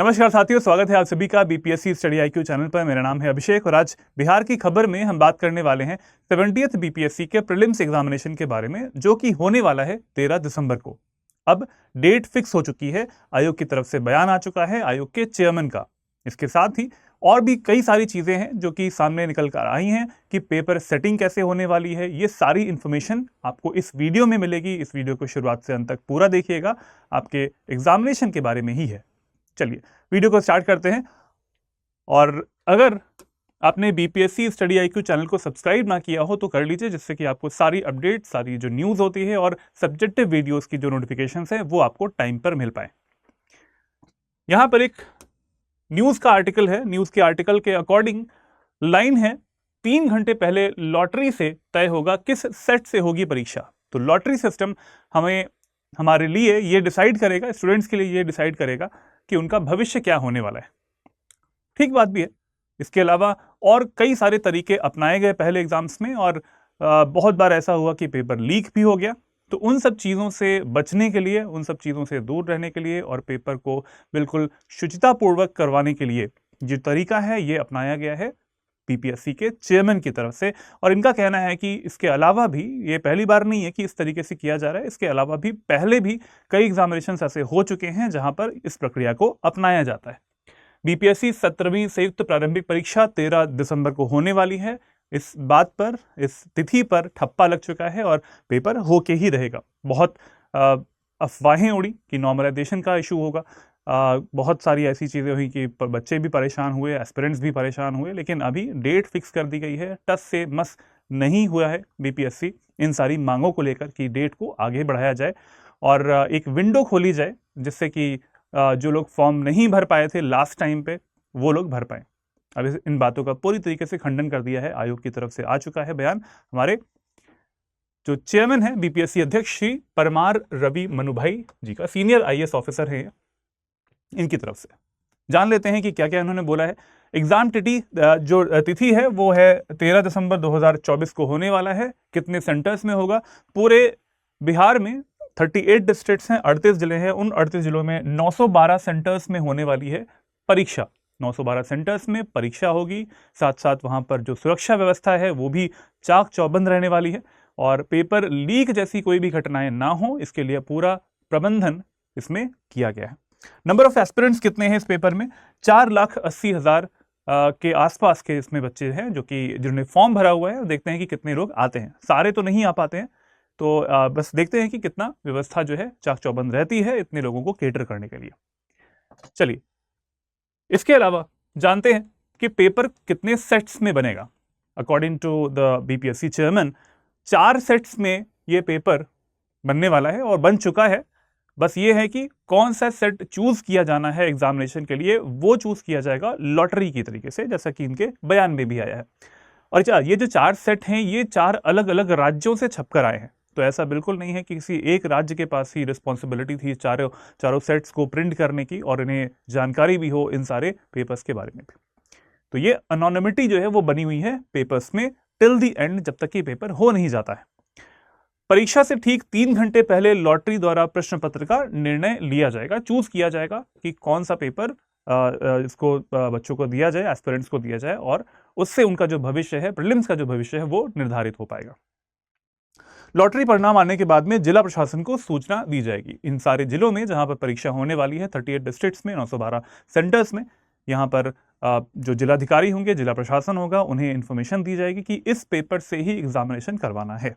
नमस्कार साथियों, स्वागत है आप सभी का बीपीएससी स्टडी आईक्यू चैनल पर। मेरा नाम है अभिषेक और आज बिहार की खबर में हम बात करने वाले हैं 70th बीपीएससी के प्रीलिम्स एग्जामिनेशन के बारे में, जो कि होने वाला है 13 दिसंबर को। अब डेट फिक्स हो चुकी है, आयोग की तरफ से बयान आ चुका है आयोग के चेयरमैन का। इसके साथ ही और भी कई सारी चीजें हैं जो कि सामने निकल कर आई हैं कि पेपर सेटिंग कैसे होने वाली है। ये सारी इंफॉर्मेशन आपको इस वीडियो में मिलेगी। इस वीडियो को शुरुआत से अंत तक पूरा देखिएगा, आपके एग्जामिनेशन के बारे में ही है। चलिए वीडियो को स्टार्ट करते हैं। और अगर आपने बीपीएससी स्टडी आईक्यू चैनल को सब्सक्राइब ना किया हो तो कर लीजिए, जिससे कि आपको सारी अपडेट, सारी जो न्यूज़ होती है और सब्जेक्टिव वीडियोस की जो नोटिफिकेशंस है वो आपको टाइम पर मिल पाए। यहां पर एक न्यूज़ का आर्टिकल है। न्यूज़ के आर्टिकल के अकॉर्डिंग लाइन है, 3 घंटे पहले लॉटरी से तय होगा किस सेट से होगी परीक्षा। तो लॉटरी सिस्टम हमारे लिए ये डिसाइड करेगा, स्टूडेंट्स के लिए ये डिसाइड करेगा कि उनका भविष्य क्या होने वाला है। ठीक बात भी है। इसके अलावा और कई सारे तरीके अपनाए गए पहले एग्जाम्स में, और बहुत बार ऐसा हुआ कि पेपर लीक भी हो गया। तो उन सब चीज़ों से बचने के लिए, उन सब चीज़ों से दूर रहने के लिए और पेपर को बिल्कुल शुचितापूर्वक करवाने के लिए जो तरीका है ये अपनाया गया है बीपीएससी के चेयरमैन की तरफ से। और इनका कहना है कि इसके अलावा भी, ये पहली बार नहीं है कि इस तरीके से किया जा रहा है, इसके अलावा भी पहले भी कई एग्जामिनेशन ऐसे हो चुके हैं जहां पर इस प्रक्रिया को अपनाया जाता है। बीपीएससी 17वीं संयुक्त प्रारंभिक परीक्षा 13 दिसंबर को होने वाली है। इस बात पर, इस तिथि पर ठप्पा लग चुका है और पेपर होके ही रहेगा। बहुत अफवाहें उड़ी कि नॉर्मलाइजेशन का इशू होगा। बहुत सारी ऐसी चीज़ें हुई कि बच्चे भी परेशान हुए, एस्पिरेंट्स भी परेशान हुए, लेकिन अभी डेट फिक्स कर दी गई है। टस से मस नहीं हुआ है बीपीएससी इन सारी मांगों को लेकर कि डेट को आगे बढ़ाया जाए और एक विंडो खोली जाए, जिससे कि जो लोग फॉर्म नहीं भर पाए थे लास्ट टाइम पे वो लोग भर पाए। अब इन बातों का पूरी तरीके से खंडन कर दिया है। आयोग की तरफ से आ चुका है बयान। हमारे जो चेयरमैन है बीपीएससी अध्यक्ष श्री परमार रवि मनुभाई जी का, सीनियर आईएएस ऑफिसर है, इनकी तरफ से जान लेते हैं कि क्या क्या इन्होंने बोला है। एग्जाम जो तिथि है वो है 13 दिसंबर 2024 को होने वाला है। कितने सेंटर्स में होगा? पूरे बिहार में 38 डिस्ट्रिक्ट्स हैं, 38 जिले हैं। उन 38 जिलों में 912 सेंटर्स में होने वाली है परीक्षा। 912 सेंटर्स में परीक्षा होगी। साथ साथ वहां पर जो सुरक्षा व्यवस्था है वो भी चाक चौबंद रहने वाली है और पेपर लीक जैसी कोई भी घटनाएं ना हो, इसके लिए पूरा प्रबंधन इसमें किया गया है। नंबर ऑफ एस्पिरेंट्स कितने हैं इस पेपर में? 4,80,000 के आसपास के इसमें बच्चे हैं जो कि जिन्होंने फॉर्म भरा हुआ है। देखते हैं कि कितने लोग आते हैं। सारे तो नहीं आ पाते हैं, तो बस देखते हैं कि कितना व्यवस्था जो है चाक चौबंद रहती है इतने लोगों को केटर करने के लिए। चलिए, इसके अलावा जानते हैं कि पेपर कितने सेट्स में बनेगा। According to the BPSC chairman 4 sets में ये पेपर बनने वाला है और बन चुका है। बस ये है कि कौन सा सेट चूज किया जाना है एग्जामिनेशन के लिए, वो चूज किया जाएगा लॉटरी की तरीके से, जैसा कि इनके बयान में भी आया है। और ये जो 4 सेट हैं ये 4 अलग अलग राज्यों से छपकर आए हैं। तो ऐसा बिल्कुल नहीं है कि किसी एक राज्य के पास ही रिस्पॉन्सिबिलिटी थी चारों सेट्स को प्रिंट करने की और इन्हें जानकारी भी हो इन सारे पेपर्स के बारे में भी। तो ये अनोनिमिटी जो है वो बनी हुई है पेपर्स में टिल द एंड, जब तक ये पेपर हो नहीं जाता है। परीक्षा से ठीक 3 घंटे पहले लॉटरी द्वारा प्रश्न पत्र का निर्णय लिया जाएगा, चूज किया जाएगा कि कौन सा पेपर इसको बच्चों को दिया जाए, एस्पिरेंट्स को दिया जाए, और उससे उनका जो भविष्य है, प्रीलिम्स का जो भविष्य है वो निर्धारित हो पाएगा। लॉटरी परिणाम आने के बाद में जिला प्रशासन को सूचना दी जाएगी। इन सारे जिलों में जहां पर परीक्षा होने वाली है, 38 डिस्ट्रिक्ट्स में, 912 सेंटर्स में, यहां पर जो जिलाधिकारी होंगे, जिला प्रशासन होगा, उन्हें इंफॉर्मेशन दी जाएगी कि इस पेपर से ही एग्जामिनेशन करवाना है।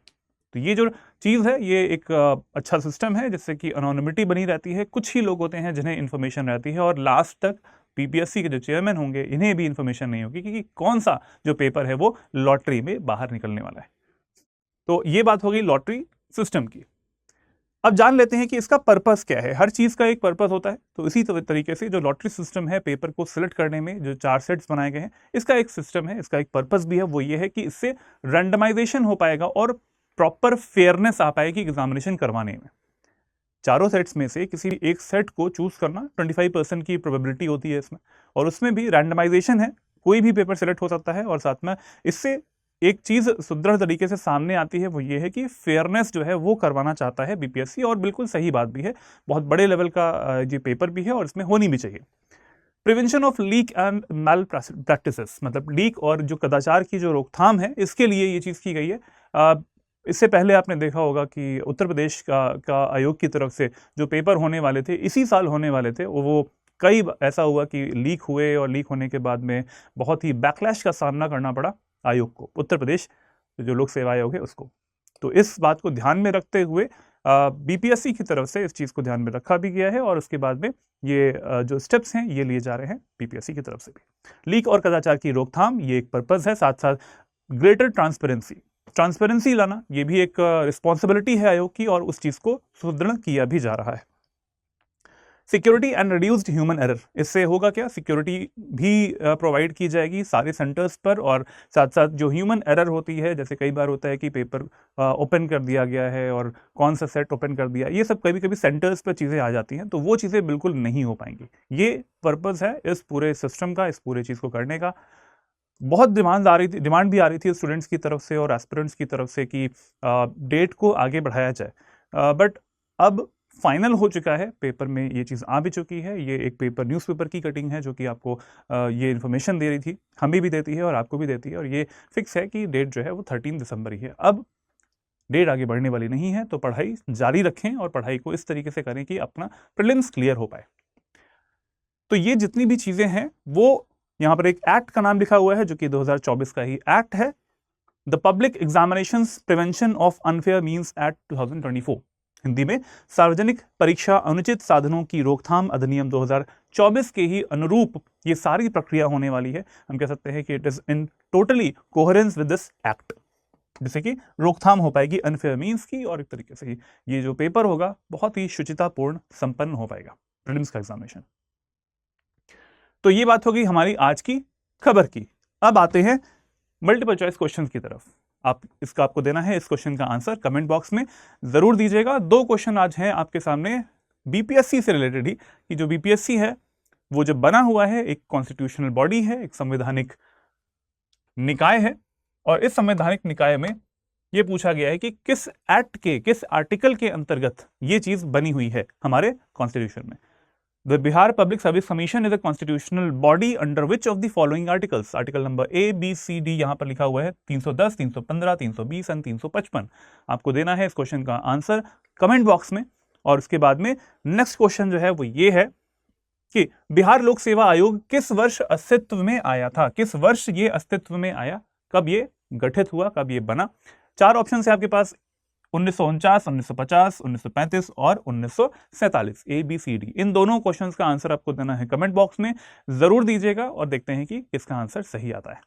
तो ये जो चीज़ है ये एक अच्छा सिस्टम है जिससे कि अनोनिमिटी बनी रहती है। कुछ ही लोग होते हैं जिन्हें इन्फॉर्मेशन रहती है और लास्ट तक बीपीएससी के जो चेयरमैन होंगे इन्हें भी इन्फॉर्मेशन नहीं होगी कि कौन सा जो पेपर है वो लॉटरी में बाहर निकलने वाला है। तो ये बात हो गई लॉटरी सिस्टम की। अब जान लेते हैं कि इसका पर्पस क्या है। हर चीज़ का एक पर्पस होता है, तो इसी तरीके से जो लॉटरी सिस्टम है, पेपर को सिलेक्ट करने में जो 4 सेट्स बनाए गए हैं, इसका एक सिस्टम है, इसका एक पर्पस भी है। वो ये है कि इससे रैंडमाइजेशन हो पाएगा और प्रॉपर फेयरनेस आ पाएगी एग्जामिनेशन करवाने में। चारों सेट्स में से किसी एक सेट को चूज करना 25% की प्रोबेबिलिटी होती है इसमें, और उसमें भी रैंडमाइजेशन है, कोई भी पेपर सेलेक्ट हो सकता है। और साथ में इससे एक चीज सुदृढ़ तरीके से सामने आती है, वो ये है कि फेयरनेस जो है वो करवाना चाहता है बीपीएससी, और बिल्कुल सही बात भी है। बहुत बड़े लेवल का ये पेपर भी है और इसमें होनी भी चाहिए। Prevention of leak and malpractices, मतलब लीक और जो कदाचार की जो रोकथाम है, इसके लिए ये चीज़ की गई है। इससे पहले आपने देखा होगा कि उत्तर प्रदेश का आयोग की तरफ से जो पेपर होने वाले थे, इसी साल होने वाले थे, वो कई ऐसा हुआ कि लीक हुए और लीक होने के बाद में बहुत ही बैकलैश का सामना करना पड़ा आयोग को, उत्तर प्रदेश जो लोक सेवा आयोग है उसको। तो इस बात को ध्यान में रखते हुए बीपीएससी की तरफ से इस चीज़ को ध्यान में रखा भी गया है और उसके बाद में ये जो स्टेप्स हैं ये लिए जा रहे हैं बीपीएससी की तरफ से भी। लीक और कदाचार की रोकथाम ये एक पर्पज़ है, साथ साथ ग्रेटर ट्रांसपेरेंसी लाना ये भी एक रिस्पॉन्सिबिलिटी है आयोग की और उस चीज़ को सुदृढ़ किया भी जा रहा है। Security and reduced human error, इससे होगा क्या, सिक्योरिटी भी प्रोवाइड की जाएगी सारे सेंटर्स पर, और साथ साथ जो ह्यूमन एरर होती है, जैसे कई बार होता है कि पेपर ओपन कर दिया गया है और कौन सा सेट ओपन कर दिया, ये सब कभी कभी सेंटर्स पर चीज़ें आ जाती हैं, तो वो चीज़ें बिल्कुल नहीं हो पाएंगी। ये पर्पज़ है इस पूरे सिस्टम का, इस पूरे चीज़ को करने का। बहुत डिमांड भी आ रही थी स्टूडेंट्स की तरफ से और एस्पिरेंट्स की तरफ से कि डेट को आगे बढ़ाया जाए, बट अब फाइनल हो चुका है, पेपर में ये चीज़ आ भी चुकी है। ये एक पेपर न्यूज़पेपर की कटिंग है जो कि आपको ये इन्फॉर्मेशन दे रही थी, हमें भी देती है और आपको भी देती है, और ये फिक्स है कि डेट जो है वो 13 दिसंबर ही है। अब डेट आगे बढ़ने वाली नहीं है, तो पढ़ाई जारी रखें और पढ़ाई को इस तरीके से करें कि अपना प्रीलिम्स क्लियर हो पाए। तो ये जितनी भी चीज़ें हैं वो, यहाँ पर एक एक्ट का नाम लिखा हुआ है जो कि 2024 का ही एक्ट है, the public examinations prevention of unfair means act 2024, Hindi में सार्वजनिक परीक्षा अनुचित साधनों की रोकथाम अधिनियम 2024 के ही अनुरूप ये सारी प्रक्रिया होने वाली है। हम कह सकते हैं कि it is in totally coherence with this act, जिससे कि रोकथाम हो पाएगी अनफेयर मीन्स की, और एक तरीके से ये जो पेपर होगा बहुत ही शुचितापूर्ण संपन्न हो पाएगा, प्रीलिम्स का एग्जामिनेशन। तो ये बात होगी हमारी आज की खबर की। अब आते हैं मल्टीपल चॉइस क्वेश्चंस की तरफ। आपको देना है इस क्वेश्चन का आंसर कमेंट बॉक्स में जरूर दीजिएगा। 2 क्वेश्चन आज हैं आपके सामने बीपीएससी से रिलेटेड ही, कि जो बीपीएससी है वो जब बना हुआ है, एक कॉन्स्टिट्यूशनल बॉडी है, एक संवैधानिक निकाय है, और इस संवैधानिक निकाय में ये पूछा गया है कि किस एक्ट के, किस आर्टिकल के अंतर्गत ये चीज बनी हुई है हमारे कॉन्स्टिट्यूशन में। The Bihar Public Service Commission is a constitutional body under which of the following articles, article number A, B, C, D यहाँ पर लिखा हुआ है 310, 315, 320 और 355। आपको देना है इस क्वेश्चन का आंसर कमेंट बॉक्स में। और उसके बाद में नेक्स्ट क्वेश्चन जो है वो ये है कि बिहार लोक सेवा आयोग किस वर्ष अस्तित्व में आया था, किस वर्ष ये अस्तित्व में आया, कब ये गठित हुआ, कब ये बना। 4 ऑप्शन है आपके पास, 1949, 1950, 1935 और 1947, ABCD। इन दोनों क्वेश्चंस का आंसर आपको देना है कमेंट बॉक्स में, जरूर दीजिएगा और देखते हैं कि इसका आंसर सही आता है।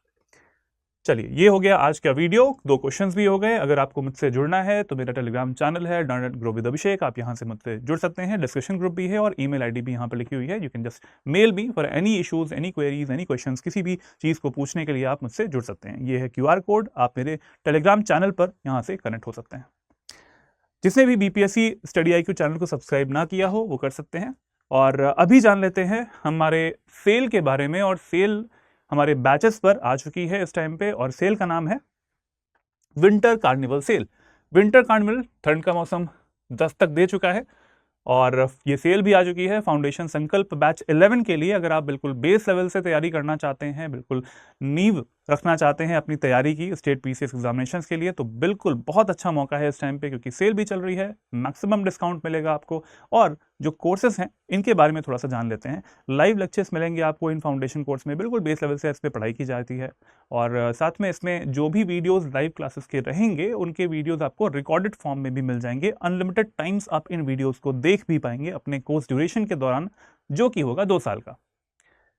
चलिए, ये हो गया आज का वीडियो, 2 क्वेश्चंस भी हो गए। अगर आपको मुझसे जुड़ना है तो मेरा टेलीग्राम चैनल है ग्रो विद अभिषेक, आप यहाँ से मुझसे जुड़ सकते हैं। डिस्कशन ग्रुप भी है और ईमेल आईडी भी यहाँ पर लिखी हुई है। You can just mail me for any issues, any queries, any questions, किसी भी चीज़ को पूछने के लिए आप मुझसे जुड़ सकते हैं। ये है QR कोड, आप मेरे टेलीग्राम चैनल पर यहाँ से कनेक्ट हो सकते हैं। जिसने भी बीपीएससी स्टडी IQ चैनल को सब्सक्राइब ना किया हो वो कर सकते हैं। और अभी जान लेते हैं हमारे सेल के बारे में, और सेल हमारे बैचेस पर आ चुकी है इस टाइम पे, और सेल का नाम है winter carnival sale. Winter carnival, ठंड का मौसम दस्तक दे चुका है और ये सेल भी आ चुकी है फाउंडेशन संकल्प बैच 11 के लिए। अगर आप बिल्कुल बेस लेवल से तैयारी करना चाहते हैं, बिल्कुल नींव रखना चाहते हैं अपनी तैयारी की स्टेट PCS एग्जामिनेशंस के लिए, तो बिल्कुल बहुत अच्छा मौका है इस टाइम पे, क्योंकि सेल भी चल रही है, मैक्सिमम डिस्काउंट मिलेगा आपको। और जो कोर्सेज हैं इनके बारे में थोड़ा सा जान लेते हैं। लाइव लेक्चर्स मिलेंगे आपको इन फाउंडेशन कोर्स में, बिल्कुल बेस लेवल से इस पर पढ़ाई की जाती है। और साथ में इसमें जो भी वीडियोज़ लाइव क्लासेस के रहेंगे उनके वीडियोज़ आपको रिकॉर्डेड फॉर्म में भी मिल जाएंगे। अनलिमिटेड टाइम्स आप इन वीडियोज़ को देख भी पाएंगे अपने कोर्स ड्यूरेशन के दौरान, जो कि होगा 2 साल का।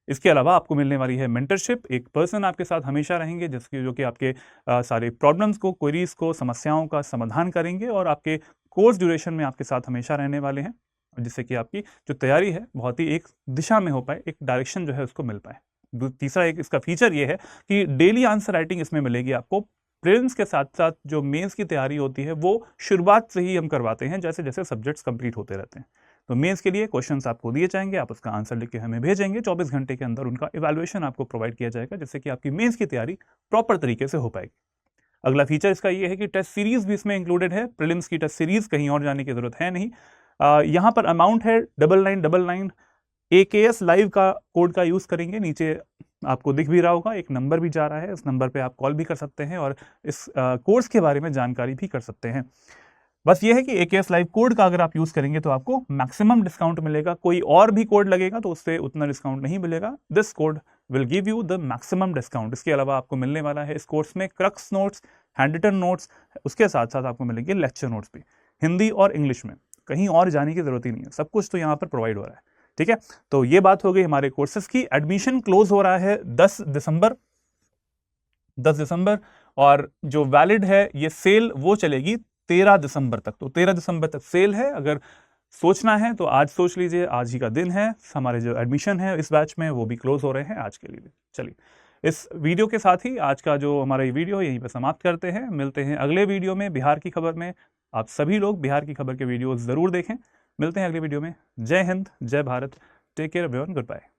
इसके अलावा आपको मिलने वाली है मेंटरशिप, एक पर्सन आपके साथ हमेशा रहेंगे जो कि आपके सारे प्रॉब्लम्स को, क्वेरीज को, समस्याओं का समाधान करेंगे और आपके कोर्स ड्यूरेशन में आपके साथ हमेशा रहने वाले हैं, जिससे कि आपकी जो तैयारी है बहुत ही एक दिशा में हो पाए, एक डायरेक्शन जो है उसको मिल पाए। तीसरा एक इसका फीचर ये है कि डेली आंसर राइटिंग इसमें मिलेगी आपको। प्रीलिम्स के साथ साथ जो मेंस की तैयारी होती है वो शुरुआत से ही हम करवाते हैं, जैसे जैसे सब्जेक्ट्स कंप्लीट होते रहते हैं। तो मेंस के लिए क्वेश्चंस आपको दिए जाएंगे, आप उसका आंसर लिख के हमें भेजेंगे, 24 घंटे के अंदर उनका इवैल्यूएशन आपको प्रोवाइड किया जाएगा, जिससे कि आपकी मेंस की तैयारी प्रॉपर तरीके से हो पाएगी। अगला फीचर इसका ये है कि टेस्ट सीरीज भी इसमें इंक्लूडेड है। प्रीलिम्स की टेस्ट सीरीज कहीं और जाने की जरूरत है नहीं। यहाँ पर अमाउंट है 9999, AKS लाइव का कोड का यूज़ करेंगे, नीचे आपको दिख भी रहा होगा, एक नंबर भी जा रहा है, इस नंबर पे आप कॉल भी कर सकते हैं और इस कोर्स के बारे में जानकारी भी कर सकते हैं। बस ये है कि AKS लाइव कोड का अगर आप यूज़ करेंगे तो आपको मैक्सिमम डिस्काउंट मिलेगा, कोई और भी कोड लगेगा तो उससे उतना डिस्काउंट नहीं मिलेगा। This code will give you the maximum discount. इसके अलावा आपको मिलने वाला है इस कोर्स में crux notes, handwritten notes, उसके साथ साथ आपको मिलेंगे लेक्चर नोट्स भी, हिंदी और इंग्लिश में। कहीं और जाने की जरूरत ही नहीं है, सब कुछ तो यहाँ पर प्रोवाइड हो रहा है। ठीक है, तो ये बात हो गई हमारे कोर्सेज की। एडमिशन क्लोज हो रहा है 10 दिसंबर, और जो वैलिड है ये सेल वो चलेगी 13 दिसंबर तक। तो 13 दिसंबर तक सेल है। अगर सोचना है तो आज सोच लीजिए, आज ही का दिन है। हमारे जो एडमिशन है इस बैच में वो भी क्लोज हो रहे हैं आज के लिए। चलिए, इस वीडियो के साथ ही आज का जो हमारा ये वीडियो यहीं पे समाप्त करते हैं। मिलते हैं अगले वीडियो में बिहार की खबर में। आप सभी लोग बिहार की खबर के वीडियो जरूर देखें। मिलते हैं अगले वीडियो में। जय हिंद, जय Bharat, take care everyone, good bye.